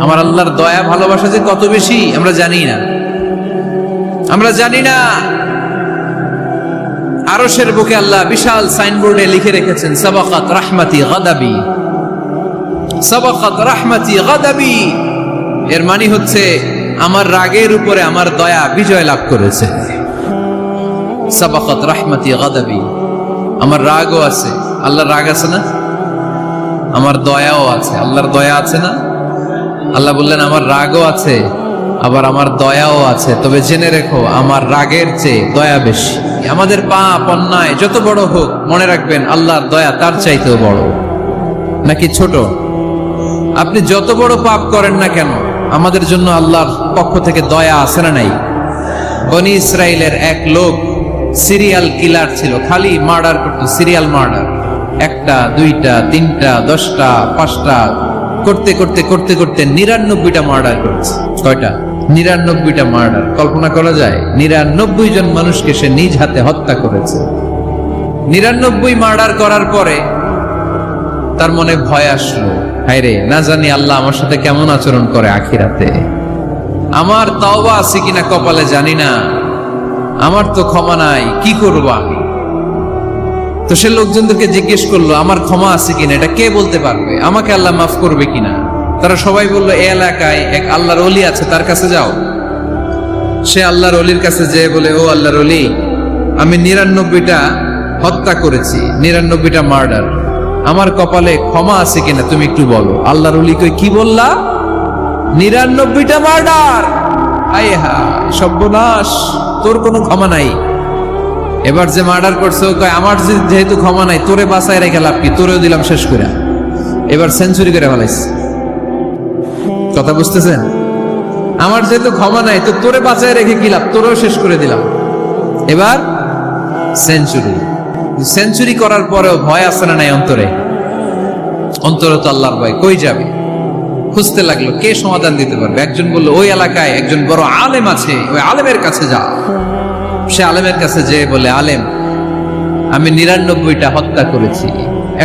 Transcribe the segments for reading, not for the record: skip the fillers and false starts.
আমার আল্লাহর দয়া ভালোবাসা যে কত বেশি আমরা জানি না, আমরা জানি না। আরশের বুকে আল্লাহ বিশাল সাইনবোর্ডে লিখে রেখেছেন সাবাকাত রাহমাতি গাদাবি, সাবাকাত রাহমাতি গাদাবি। এর মানে হচ্ছে আমার রাগের উপরে আমার দয়া বিজয় লাভ করেছে। সাবাকাত রাহমাতি গাদাবি, আমার রাগও আছে, আল্লাহর রাগ আছে না, আমার দয়াও আছে, আল্লাহর দয়া আছে না। আল্লাহ বললেন আমার রাগও আছে আবার আমার দয়াও আছে, তবে জেনে রেখো আমার রাগের চেয়ে দয়া বেশি। আমাদের পাপ অন্যায় যত বড় হোক, মনে রাখবেন আল্লাহর দয়া তার চাইতেও বড়। নাকি ছোট? আপনি যত বড় পাপ করেন না কেন, আমাদের জন্য আল্লাহর পক্ষ থেকে দয়া আছে না নাই? বনি ইসরাইলের এক লোক সিরিয়াল কিলার ছিল, খালি মার্ডার করতো, সিরিয়াল মার্ডার। একটা, দুইটা, তিনটা, 10টা, 5টা করতে করতে করতে করতে 99টা মার্ডার করেছে। কয়টা? 99টা মার্ডার। কল্পনা করা যায়? 99 জন মানুষকে সে নিজ হাতে হত্যা করেছে। 99 মার্ডার করার পরে তার মনে ভয় আসলো, হায়রে না জানি আল্লাহ আমার সাথে কেমন আচরণ করে আখিরাতে, আমার তাওবা আছে কিনা কপালে জানি না, আমার তো ক্ষমা নাই, কি করবো আমি? তো সে লোকজনদেরকে জিজ্ঞেস করলো আমার ক্ষমা আছে কিনা, এটা কে বলতে পারবে, আমাকে আল্লাহ মাফ করবে কিনা? তারা সবাই বললো এই এলাকায় এক আল্লাহর ওলি আছে, তার কাছে যাও। সে আল্লাহর ওলির কাছে যেয়ে বলে, ও আল্লাহর ওলি, আমি 99টা হত্যা করেছি, 99টা মার্ডার, আমার কপালে ক্ষমা আছে কিনা তুমি একটু বলো। আল্লাহর ওলি কই, কি বললা? 99টা মার্ডার? আয় হা সর্বনাশ, তোর কোনো ক্ষমা নাই। এবার যে মার্ডার করছে ও কয় আমার যেহেতু ক্ষমা নাই, তোরে বাঁচায় রেখে লাভ কি, তোরেও দিলাম শেষ করে। এবার সেঞ্চুরি করে ফেলাইছে। কথা বুঝতেছেন? আমার যেহেতু ক্ষমা নাই, তো তোরে বাঁচায় রেখে কি লাভ, তোরেও শেষ করে দিলাম। এবার সেঞ্চুরি। সেঞ্চুরি করার পরেও ভয় আসে না নাই অন্তরে? অন্তরে তো আল্লাহর ভয়, কই যাবে? খুঁজতে লাগলো কে সমাধান দিতে পারবে। একজন বললো ওই এলাকায় একজন বড় আলেম আছে, ওই আলেমের কাছে যা। সে আলেমের কাছে যেয়ে বলে, আলেম, আমি 99টা হত্যা করেছি,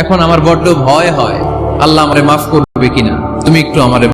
এখন আমার বড্ড ভয় হয়, আল্লাহ আমারে মাফ করবে কিনা, তুমি একটু আমারে